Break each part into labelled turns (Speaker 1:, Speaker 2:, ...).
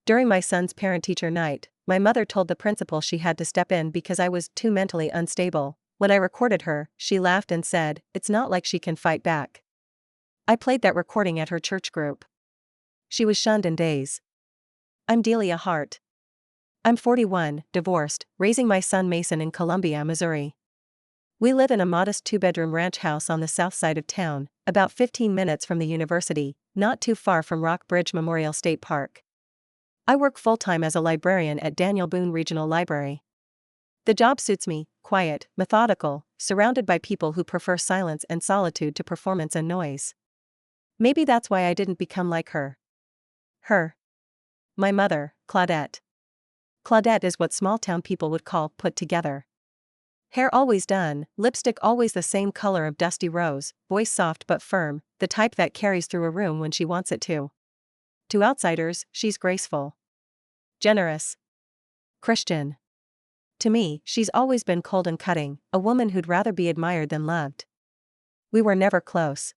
Speaker 1: During my son's parent-teacher night, my mother told the principal she had to step in because I was too mentally unstable. When I recorded her, she laughed and said, "It's not like she can fight back." I played that recording at her church group. She was shunned in days. I'm Delia Hart. I'm 41, divorced, raising my son Mason in Columbia, Missouri. We live in a modest 2-bedroom ranch house on the south side of town, about 15 minutes from the university, not too far from Rock Bridge Memorial State Park. I work full-time as a librarian at Daniel Boone Regional Library. The job suits me, quiet, methodical, surrounded by people who prefer silence and solitude to performance and noise. Maybe that's why I didn't become like her. My mother, Claudette. Claudette is what small-town people would call put together. Hair always done, lipstick always the same color of dusty rose, voice soft but firm, the type that carries through a room when she wants it to. To outsiders, she's graceful, generous, Christian. To me, she's always been cold and cutting, a woman who'd rather be admired than loved. We were never close.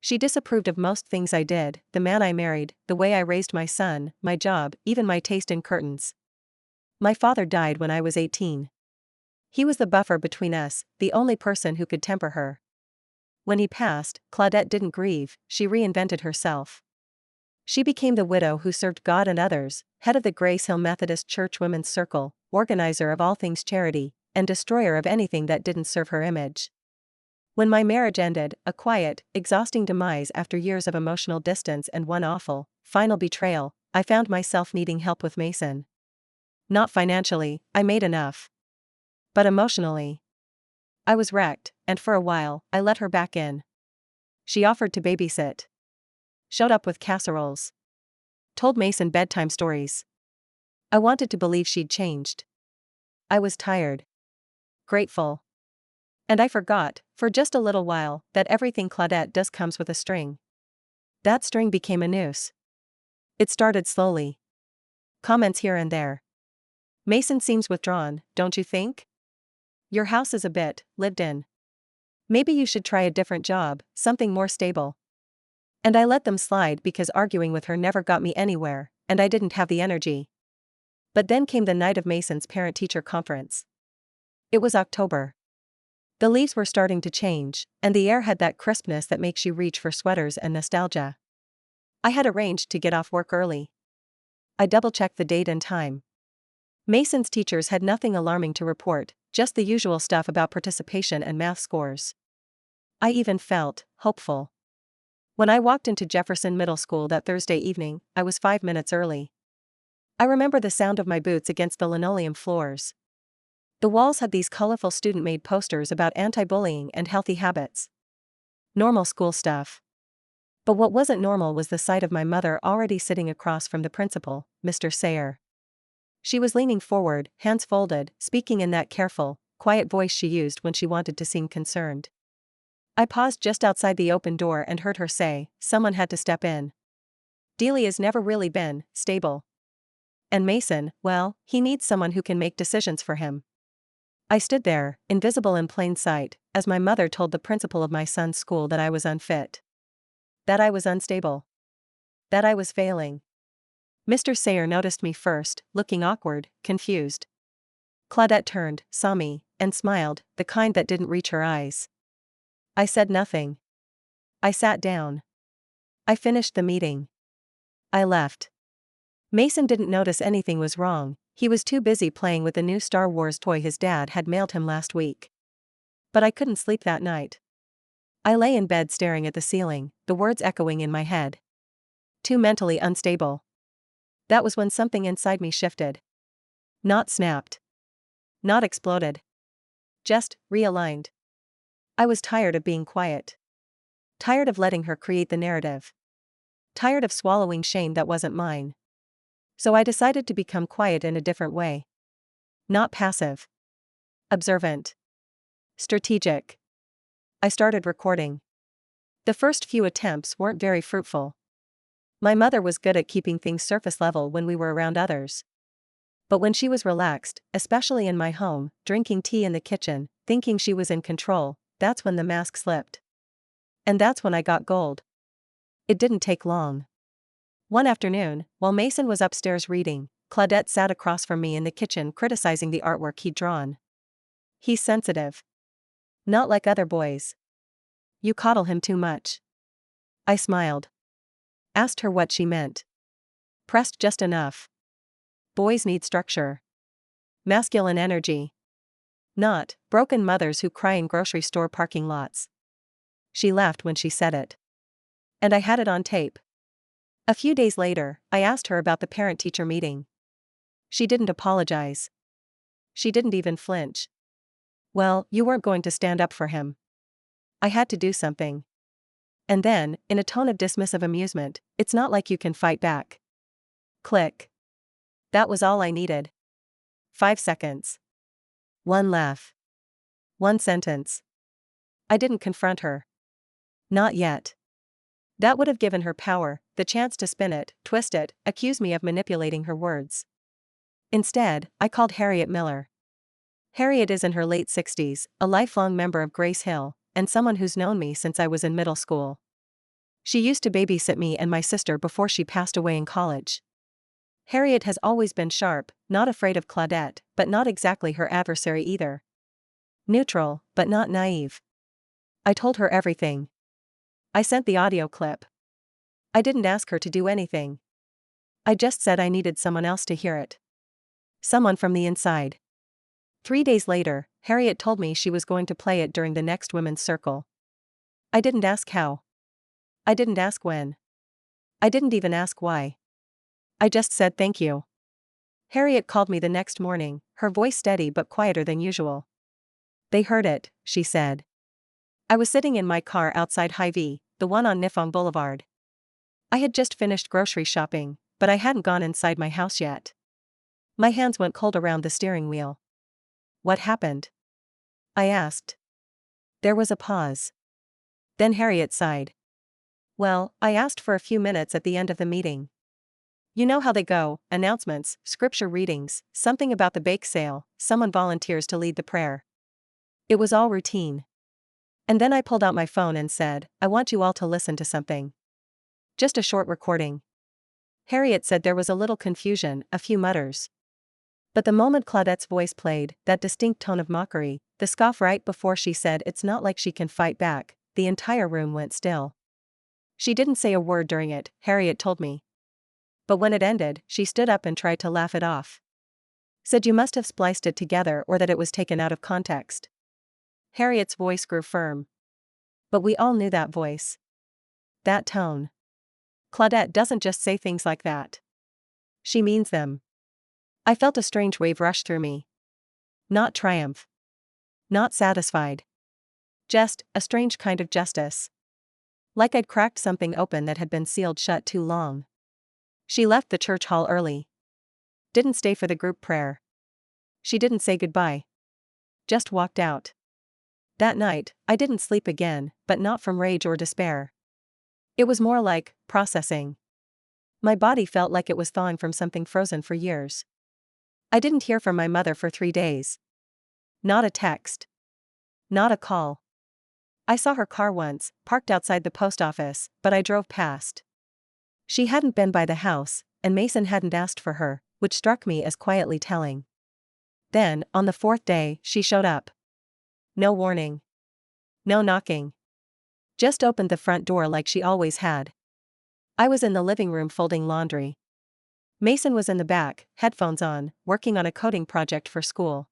Speaker 1: She disapproved of most things I did, the man I married, the way I raised my son, my job, even my taste in curtains. My father died when I was 18. He was the buffer between us, the only person who could temper her. When he passed, Claudette didn't grieve, she reinvented herself. She became the widow who served God and others, head of the Grace Hill Methodist Church Women's Circle, organizer of all things charity, and destroyer of anything that didn't serve her image. When my marriage ended, a quiet, exhausting demise after years of emotional distance and one awful, final betrayal, I found myself needing help with Mason. Not financially, I made enough. But emotionally. I was wrecked, and for a while, I let her back in. She offered to babysit. Showed up with casseroles. Told Mason bedtime stories. I wanted to believe she'd changed. I was tired. Grateful. And I forgot, for just a little while, that everything Claudette does comes with a string. That string became a noose. It started slowly. Comments here and there. Mason seems withdrawn, don't you think? Your house is a bit lived in. Maybe you should try a different job, something more stable. And I let them slide because arguing with her never got me anywhere, and I didn't have the energy. But then came the night of Mason's parent-teacher conference. It was October. The leaves were starting to change, and the air had that crispness that makes you reach for sweaters and nostalgia. I had arranged to get off work early. I double-checked the date and time. Mason's teachers had nothing alarming to report, just the usual stuff about participation and math scores. I even felt hopeful. When I walked into Jefferson Middle School that Thursday evening, I was 5 minutes early. I remember the sound of my boots against the linoleum floors. The walls had these colorful student-made posters about anti-bullying and healthy habits. Normal school stuff. But what wasn't normal was the sight of my mother already sitting across from the principal, Mr. Sayer. She was leaning forward, hands folded, speaking in that careful, quiet voice she used when she wanted to seem concerned. I paused just outside the open door and heard her say, "Someone had to step in. Delia's never really been stable. And Mason, well, he needs someone who can make decisions for him." I stood there, invisible in plain sight, as my mother told the principal of my son's school that I was unfit. That I was unstable. That I was failing. Mr. Sayer noticed me first, looking awkward, confused. Claudette turned, saw me, and smiled, the kind that didn't reach her eyes. I said nothing. I sat down. I finished the meeting. I left. Mason didn't notice anything was wrong, he was too busy playing with the new Star Wars toy his dad had mailed him last week. But I couldn't sleep that night. I lay in bed staring at the ceiling, the words echoing in my head. Too mentally unstable. That was when something inside me shifted. Not snapped. Not exploded. Just realigned. I was tired of being quiet. Tired of letting her create the narrative. Tired of swallowing shame that wasn't mine. So I decided to become quiet in a different way. Not passive. Observant. Strategic. I started recording. The first few attempts weren't very fruitful. My mother was good at keeping things surface level when we were around others. But when she was relaxed, especially in my home, drinking tea in the kitchen, thinking she was in control, that's when the mask slipped. And that's when I got gold. It didn't take long. One afternoon, while Mason was upstairs reading, Claudette sat across from me in the kitchen criticizing the artwork he'd drawn. "He's sensitive. Not like other boys. You coddle him too much." I smiled. Asked her what she meant. "Pressed just enough. Boys need structure. Masculine energy. Not broken mothers who cry in grocery store parking lots." She laughed when she said it. And I had it on tape. A few days later, I asked her about the parent-teacher meeting. She didn't apologize. She didn't even flinch. "Well, you weren't going to stand up for him." I had to do something. And then, in a tone of dismissive amusement, "It's not like you can fight back." Click. That was all I needed. 5 seconds. One laugh. One sentence. I didn't confront her. Not yet. That would have given her power, the chance to spin it, twist it, accuse me of manipulating her words. Instead, I called Harriet Miller. Harriet is in her late 60s, a lifelong member of Grace Hill, and someone who's known me since I was in middle school. She used to babysit me and my sister before she passed away in college. Harriet has always been sharp, not afraid of Claudette, but not exactly her adversary either. Neutral, but not naive. I told her everything. I sent the audio clip. I didn't ask her to do anything. I just said I needed someone else to hear it. Someone from the inside. 3 days later, Harriet told me she was going to play it during the next women's circle. I didn't ask how. I didn't ask when. I didn't even ask why. I just said thank you. Harriet called me the next morning, her voice steady but quieter than usual. "They heard it," she said. I was sitting in my car outside Hy-Vee, the one on Nifong Boulevard. I had just finished grocery shopping, but I hadn't gone inside my house yet. My hands went cold around the steering wheel. "What happened?" I asked. There was a pause. Then Harriet sighed. "Well, I asked for a few minutes at the end of the meeting. You know how they go, announcements, scripture readings, something about the bake sale, someone volunteers to lead the prayer. It was all routine. And then I pulled out my phone and said, I want you all to listen to something. Just a short recording." Harriet said there was a little confusion, a few mutters. But the moment Claudette's voice played, that distinct tone of mockery, the scoff right before she said it's not like she can fight back, the entire room went still. She didn't say a word during it, Harriet told me. But when it ended, she stood up and tried to laugh it off. Said you must have spliced it together or that it was taken out of context. Harriet's voice grew firm. But we all knew that voice. That tone. Claudette doesn't just say things like that. She means them. I felt a strange wave rush through me. Not triumph. Not satisfied. Just, a strange kind of justice. Like I'd cracked something open that had been sealed shut too long. She left the church hall early. Didn't stay for the group prayer. She didn't say goodbye. Just walked out. That night, I didn't sleep again, but not from rage or despair. It was more like processing. My body felt like it was thawing from something frozen for years. I didn't hear from my mother for 3 days. Not a text. Not a call. I saw her car once, parked outside the post office, but I drove past. She hadn't been by the house, and Mason hadn't asked for her, which struck me as quietly telling. Then, on the 4th day, she showed up. No warning. No knocking. Just opened the front door like she always had. I was in the living room folding laundry. Mason was in the back, headphones on, working on a coding project for school.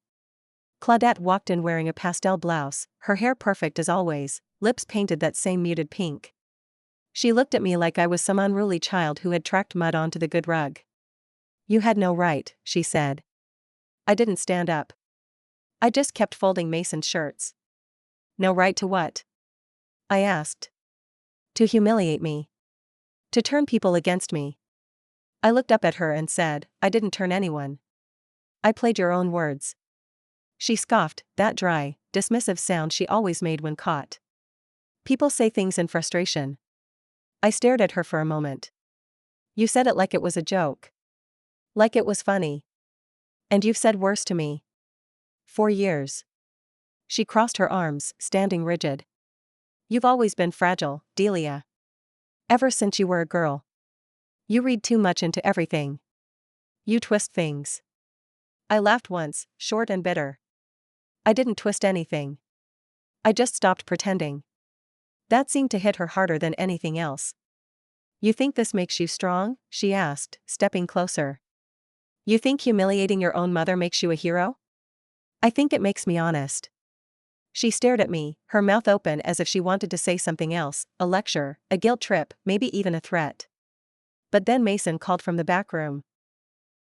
Speaker 1: Claudette walked in wearing a pastel blouse, her hair perfect as always, lips painted that same muted pink. She looked at me like I was some unruly child who had tracked mud onto the good rug. "You had no right," she said. I didn't stand up. I just kept folding Mason's shirts. "No right to what?" I asked. "To humiliate me. To turn people against me." I looked up at her and said, "I didn't turn anyone. I played your own words." She scoffed, that dry, dismissive sound she always made when caught. "People say things in frustration." I stared at her for a moment. "You said it like it was a joke. Like it was funny. And you've said worse to me. For years." She crossed her arms, standing rigid. "You've always been fragile, Delia. Ever since you were a girl. You read too much into everything. You twist things. I laughed once, short and bitter. I didn't twist anything. I just stopped pretending. That seemed to hit her harder than anything else. You think this makes you strong? She asked, stepping closer. You think humiliating your own mother makes you a hero? I think it makes me honest. She stared at me, her mouth open as if she wanted to say something else, a lecture, a guilt trip, maybe even a threat. But then Mason called from the back room.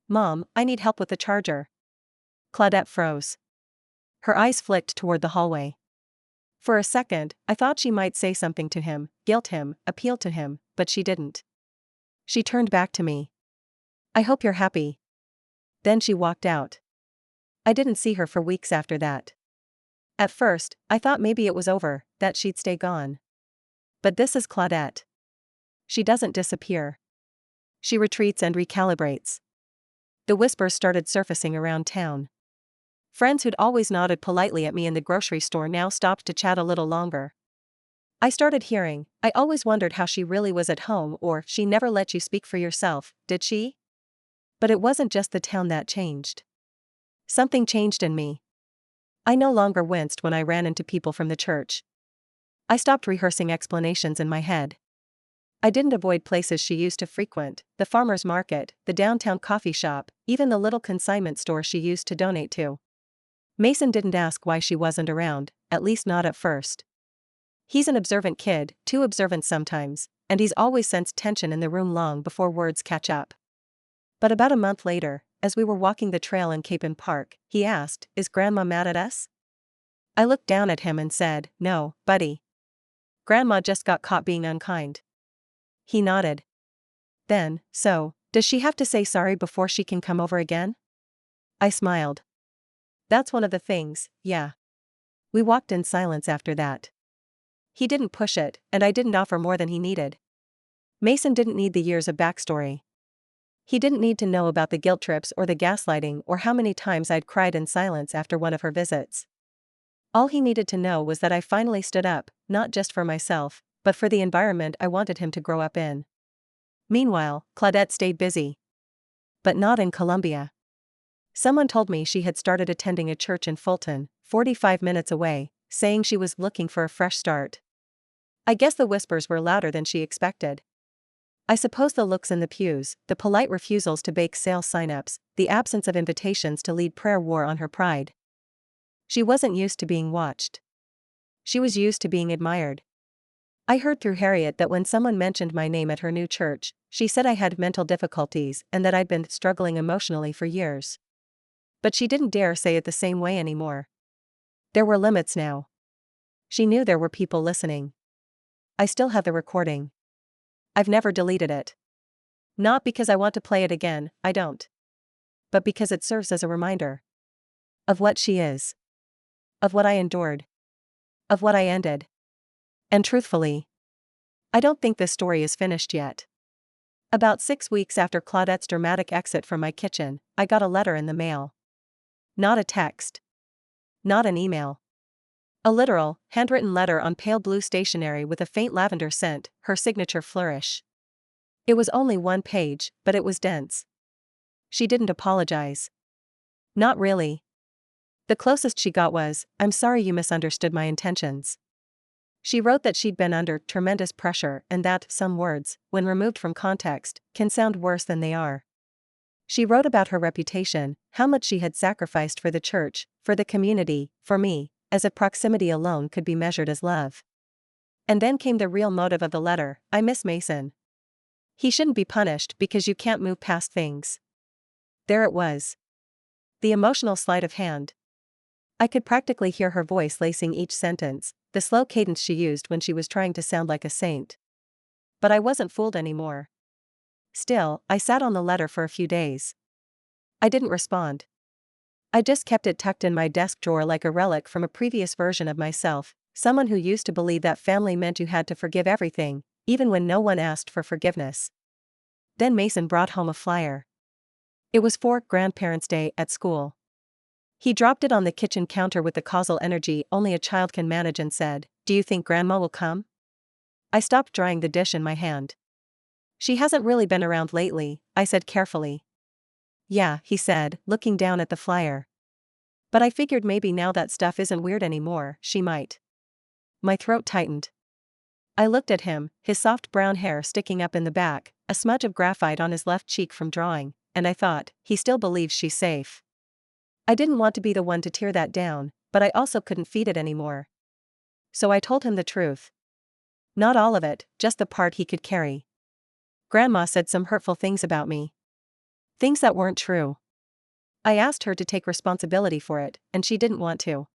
Speaker 1: Mom, I need help with the charger. Claudette froze. Her eyes flicked toward the hallway. For a second, I thought she might say something to him, guilt him, appeal to him, but she didn't. She turned back to me. I hope you're happy. Then she walked out. I didn't see her for weeks after that. At first, I thought maybe it was over, that she'd stay gone. But this is Claudette. She doesn't disappear. She retreats and recalibrates. The whispers started surfacing around town. Friends who'd always nodded politely at me in the grocery store now stopped to chat a little longer. I started hearing, I always wondered how she really was at home, or she never let you speak for yourself, did she? But it wasn't just the town that changed. Something changed in me. I no longer winced when I ran into people from the church. I stopped rehearsing explanations in my head. I didn't avoid places she used to frequent, the farmer's market, the downtown coffee shop, even the little consignment store she used to donate to. Mason didn't ask why she wasn't around, at least not at first. He's an observant kid, too observant sometimes, and he's always sensed tension in the room long before words catch up. But about a month later, as we were walking the trail in Capon Park, he asked, "Is Grandma mad at us?" I looked down at him and said, "No, buddy. Grandma just got caught being unkind." He nodded. Then, "So, does she have to say sorry before she can come over again?" I smiled. "That's one of the things, yeah." We walked in silence after that. He didn't push it, and I didn't offer more than he needed. Mason didn't need the years of backstory. He didn't need to know about the guilt trips or the gaslighting or how many times I'd cried in silence after one of her visits. All he needed to know was that I finally stood up, not just for myself, but for the environment I wanted him to grow up in. Meanwhile, Claudette stayed busy. But not in Columbia. Someone told me she had started attending a church in Fulton, 45 minutes away, saying she was looking for a fresh start. I guess the whispers were louder than she expected. I suppose the looks in the pews, the polite refusals to bake sale sign-ups, the absence of invitations to lead prayer wore on her pride. She wasn't used to being watched. She was used to being admired. I heard through Harriet that when someone mentioned my name at her new church, she said I had mental difficulties and that I'd been struggling emotionally for years. But she didn't dare say it the same way anymore. There were limits now. She knew there were people listening. I still have the recording. I've never deleted it. Not because I want to play it again, I don't. But because it serves as a reminder. Of what she is. Of what I endured. Of what I ended. And truthfully, I don't think this story is finished yet. About 6 weeks after Claudette's dramatic exit from my kitchen, I got a letter in the mail. Not a text. Not an email. A literal, handwritten letter on pale blue stationery with a faint lavender scent, her signature flourish. It was only 1 page, but it was dense. She didn't apologize. Not really. The closest she got was, "I'm sorry you misunderstood my intentions." She wrote that she'd been under tremendous pressure and that some words, when removed from context, can sound worse than they are. She wrote about her reputation, how much she had sacrificed for the church, for the community, for me, as if proximity alone could be measured as love. And then came the real motive of the letter: I miss Mason. He shouldn't be punished because you can't move past things. There it was. The emotional sleight of hand. I could practically hear her voice lacing each sentence, the slow cadence she used when she was trying to sound like a saint. But I wasn't fooled anymore. Still, I sat on the letter for a few days. I didn't respond. I just kept it tucked in my desk drawer like a relic from a previous version of myself, someone who used to believe that family meant you had to forgive everything, even when no one asked for forgiveness. Then Mason brought home a flyer. It was for Grandparents' Day at school. He dropped it on the kitchen counter with the causal energy only a child can manage and said, "Do you think Grandma will come?" I stopped drying the dish in my hand. She hasn't really been around lately, I said carefully. Yeah, he said, looking down at the flyer. But I figured maybe now that stuff isn't weird anymore, she might. My throat tightened. I looked at him, his soft brown hair sticking up in the back, a smudge of graphite on his left cheek from drawing, and I thought, he still believes she's safe. I didn't want to be the one to tear that down, but I also couldn't feed it anymore. So I told him the truth. Not all of it, just the part he could carry. Grandma said some hurtful things about me. Things that weren't true. I asked her to take responsibility for it, and she didn't want to.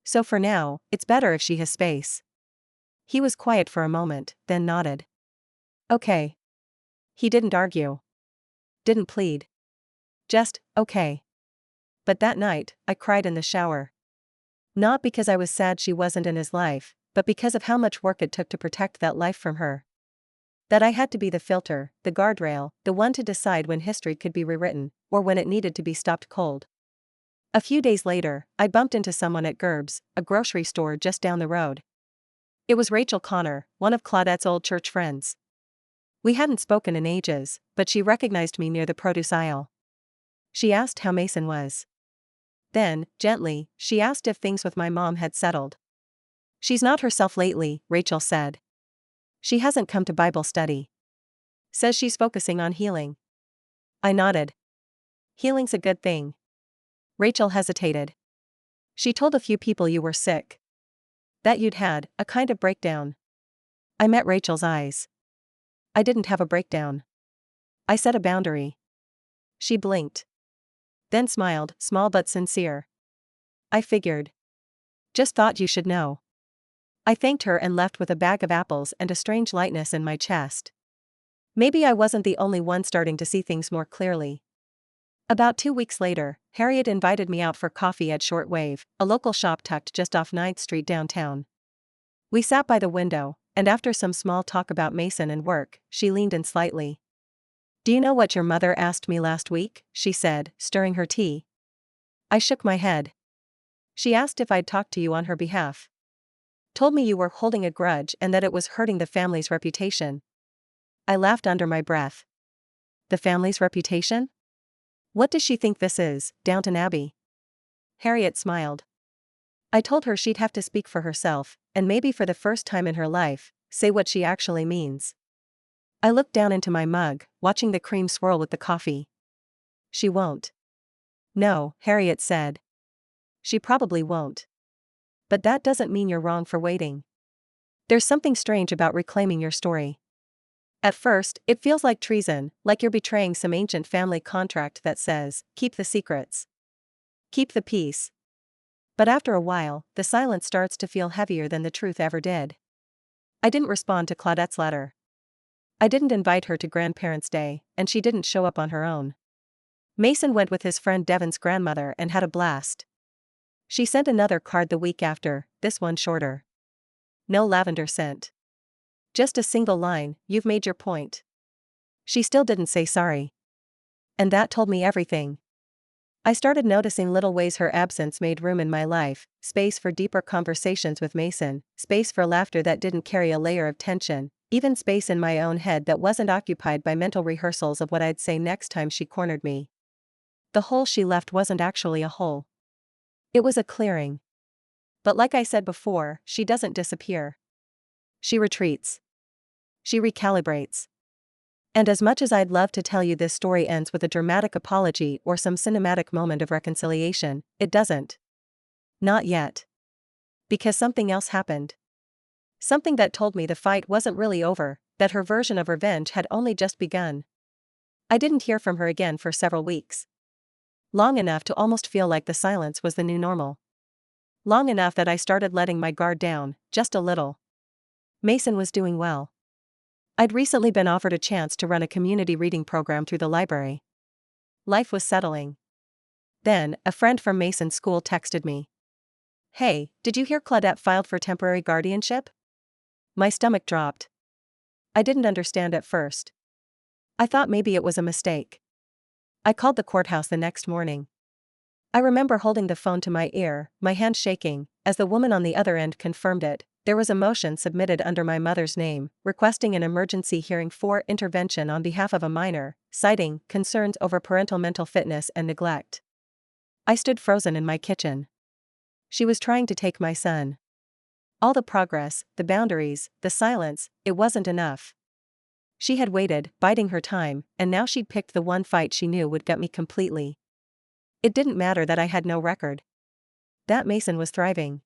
Speaker 1: So for now, it's better if she has space. He was quiet for a moment, then nodded. Okay. He didn't argue. Didn't plead. Just, okay. But that night, I cried in the shower. Not because I was sad she wasn't in his life, but because of how much work it took to protect that life from her. That I had to be the filter, the guardrail, the one to decide when history could be rewritten, or when it needed to be stopped cold. A few days later, I bumped into someone at Gerb's, a grocery store just down the road. It was Rachel Connor, one of Claudette's old church friends. We hadn't spoken in ages, but she recognized me near the produce aisle. She asked how Mason was. Then, gently, she asked if things with my mom had settled. She's not herself lately, Rachel said. She hasn't come to Bible study. Says she's focusing on healing. I nodded. Healing's a good thing. Rachel hesitated. She told a few people you were sick. That you'd had a kind of breakdown. I met Rachel's eyes. I didn't have a breakdown. I set a boundary. She blinked. Then smiled, small but sincere. I figured. Just thought you should know. I thanked her and left with a bag of apples and a strange lightness in my chest. Maybe I wasn't the only one starting to see things more clearly. About 2 weeks later, Harriet invited me out for coffee at Shortwave, a local shop tucked just off 9th Street downtown. We sat by the window, and after some small talk about Mason and work, she leaned in slightly. Do you know what your mother asked me last week? She said, stirring her tea. I shook my head. She asked if I'd talk to you on her behalf. Told me you were holding a grudge and that it was hurting the family's reputation. I laughed under my breath. The family's reputation? What does she think this is, Downton Abbey? Harriet smiled. I told her she'd have to speak for herself, and maybe for the first time in her life, say what she actually means. I looked down into my mug, watching the cream swirl with the coffee. She won't. No, Harriet said. She probably won't. But that doesn't mean you're wrong for waiting. There's something strange about reclaiming your story. At first, it feels like treason, like you're betraying some ancient family contract that says, keep the secrets. Keep the peace. But after a while, the silence starts to feel heavier than the truth ever did. I didn't respond to Claudette's letter. I didn't invite her to Grandparents' Day, and she didn't show up on her own. Mason went with his friend Devin's grandmother and had a blast. She sent another card the week after, this one shorter. No lavender scent. Just a single line, you've made your point. She still didn't say sorry. And that told me everything. I started noticing little ways her absence made room in my life, space for deeper conversations with Mason, space for laughter that didn't carry a layer of tension, even space in my own head that wasn't occupied by mental rehearsals of what I'd say next time she cornered me. The hole she left wasn't actually a hole. It was a clearing. But like I said before, she doesn't disappear. She retreats. She recalibrates. And as much as I'd love to tell you this story ends with a dramatic apology or some cinematic moment of reconciliation, it doesn't. Not yet. Because something else happened. Something that told me the fight wasn't really over, that her version of revenge had only just begun. I didn't hear from her again for several weeks. Long enough to almost feel like the silence was the new normal. Long enough that I started letting my guard down, just a little. Mason was doing well. I'd recently been offered a chance to run a community reading program through the library. Life was settling. Then, a friend from Mason's school texted me. Hey, did you hear Claudette filed for temporary guardianship? My stomach dropped. I didn't understand at first. I thought maybe it was a mistake. I called the courthouse the next morning. I remember holding the phone to my ear, my hand shaking, as the woman on the other end confirmed it. There was a motion submitted under my mother's name, requesting an emergency hearing for intervention on behalf of a minor, citing concerns over parental mental fitness and neglect. I stood frozen in my kitchen. She was trying to take my son. All the progress, the boundaries, the silence, it wasn't enough. She had waited, biding her time, and now she'd picked the one fight she knew would gut me completely. It didn't matter that I had no record. That Mason was thriving.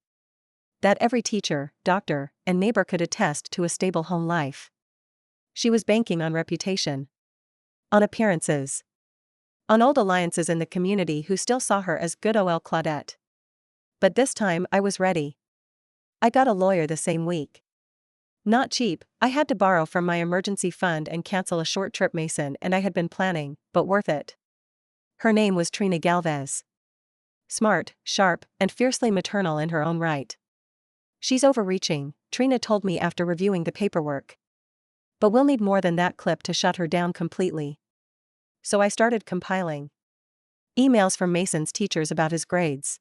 Speaker 1: That every teacher, doctor, and neighbor could attest to a stable home life. She was banking on reputation. On appearances. On old alliances in the community who still saw her as good ol' Claudette. But this time I was ready. I got a lawyer the same week. Not cheap, I had to borrow from my emergency fund and cancel a short trip Mason and I had been planning, but worth it. Her name was Trina Galvez. Smart, sharp, and fiercely maternal in her own right. She's overreaching, Trina told me after reviewing the paperwork. But we'll need more than that clip to shut her down completely. So I started compiling. Emails from Mason's teachers about his grades.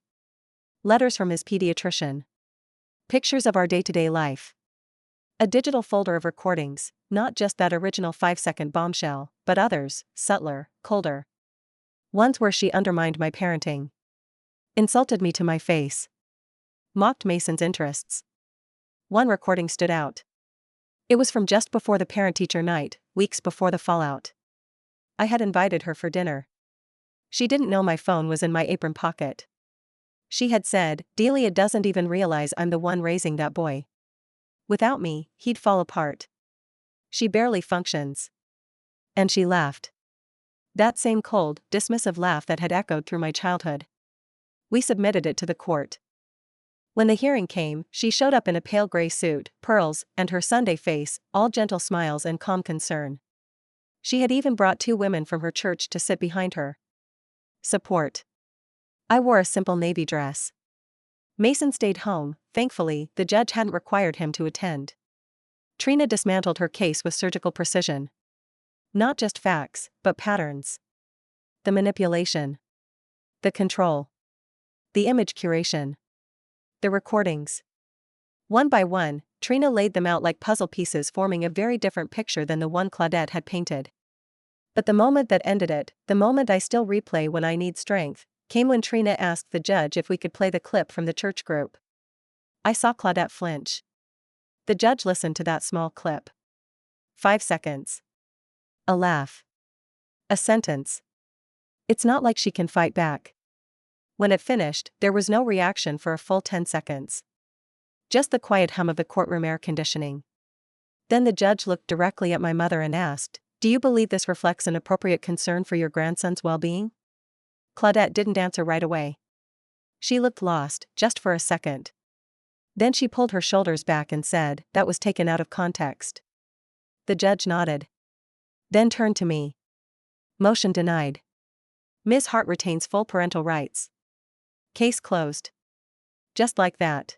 Speaker 1: Letters from his pediatrician. Pictures of our day-to-day life. A digital folder of recordings, not just that original 5-second bombshell, but others, subtler, colder. Ones where she undermined my parenting. Insulted me to my face. Mocked Mason's interests. One recording stood out. It was from just before the parent-teacher night, weeks before the fallout. I had invited her for dinner. She didn't know my phone was in my apron pocket. She had said, "Delia doesn't even realize I'm the one raising that boy. Without me, he'd fall apart. She barely functions." And she laughed. That same cold, dismissive laugh that had echoed through my childhood. We submitted it to the court. When the hearing came, she showed up in a pale gray suit, pearls, and her Sunday face, all gentle smiles and calm concern. She had even brought 2 women from her church to sit behind her. Support. I wore a simple navy dress. Mason stayed home, thankfully, the judge hadn't required him to attend. Trina dismantled her case with surgical precision. Not just facts, but patterns. The manipulation. The control. The image curation. The recordings. One by one, Trina laid them out like puzzle pieces forming a very different picture than the one Claudette had painted. But the moment that ended it, the moment I still replay when I need strength, came when Trina asked the judge if we could play the clip from the church group. I saw Claudette flinch. The judge listened to that small clip. 5 seconds. A laugh. A sentence. It's not like she can fight back. When it finished, there was no reaction for a full 10 seconds. Just the quiet hum of the courtroom air conditioning. Then the judge looked directly at my mother and asked, "Do you believe this reflects an appropriate concern for your grandson's well-being?" Claudette didn't answer right away. She looked lost, just for a second. Then she pulled her shoulders back and said, "That was taken out of context." The judge nodded. Then turned to me. Motion denied. Ms. Hart retains full parental rights. Case closed. Just like that.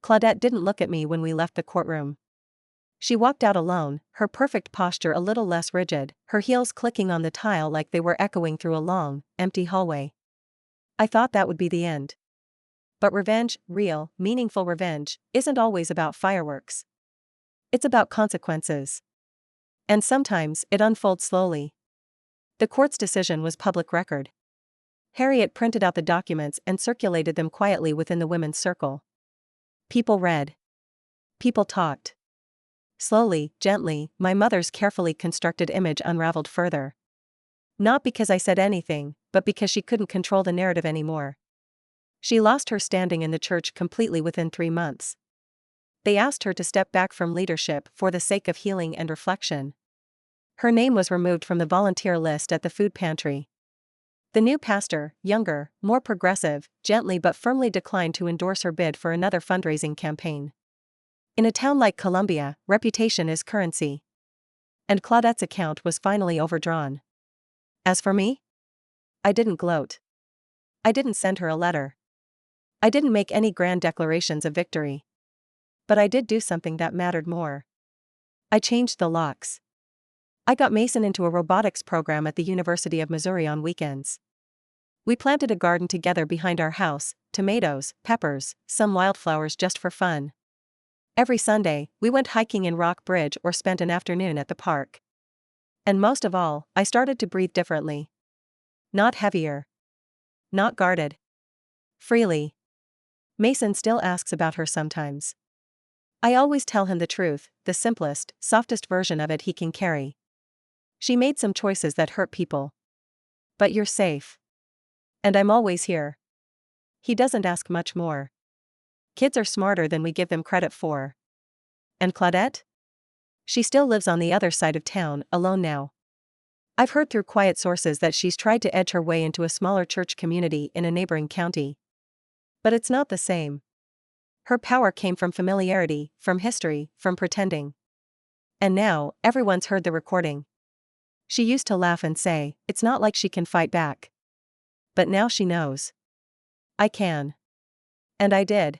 Speaker 1: Claudette didn't look at me when we left the courtroom. She walked out alone, her perfect posture a little less rigid, her heels clicking on the tile like they were echoing through a long, empty hallway. I thought that would be the end. But revenge, real, meaningful revenge, isn't always about fireworks. It's about consequences. And sometimes, it unfolds slowly. The court's decision was public record. Harriet printed out the documents and circulated them quietly within the women's circle. People read. People talked. Slowly, gently, my mother's carefully constructed image unraveled further. Not because I said anything, but because she couldn't control the narrative anymore. She lost her standing in the church completely within 3 months. They asked her to step back from leadership for the sake of healing and reflection. Her name was removed from the volunteer list at the food pantry. The new pastor, younger, more progressive, gently but firmly declined to endorse her bid for another fundraising campaign. In a town like Columbia, reputation is currency. And Claudette's account was finally overdrawn. As for me? I didn't gloat. I didn't send her a letter. I didn't make any grand declarations of victory. But I did do something that mattered more. I changed the locks. I got Mason into a robotics program at the University of Missouri on weekends. We planted a garden together behind our house, tomatoes, peppers, some wildflowers just for fun. Every Sunday, we went hiking in Rock Bridge or spent an afternoon at the park. And most of all, I started to breathe differently. Not heavier. Not guarded. Freely. Mason still asks about her sometimes. I always tell him the truth, the simplest, softest version of it he can carry. She made some choices that hurt people. But you're safe. And I'm always here. He doesn't ask much more. Kids are smarter than we give them credit for. And Claudette? She still lives on the other side of town, alone now. I've heard through quiet sources that she's tried to edge her way into a smaller church community in a neighboring county. But it's not the same. Her power came from familiarity, from history, from pretending. And now, everyone's heard the recording. She used to laugh and say, "It's not like she can fight back." But now she knows. I can. And I did.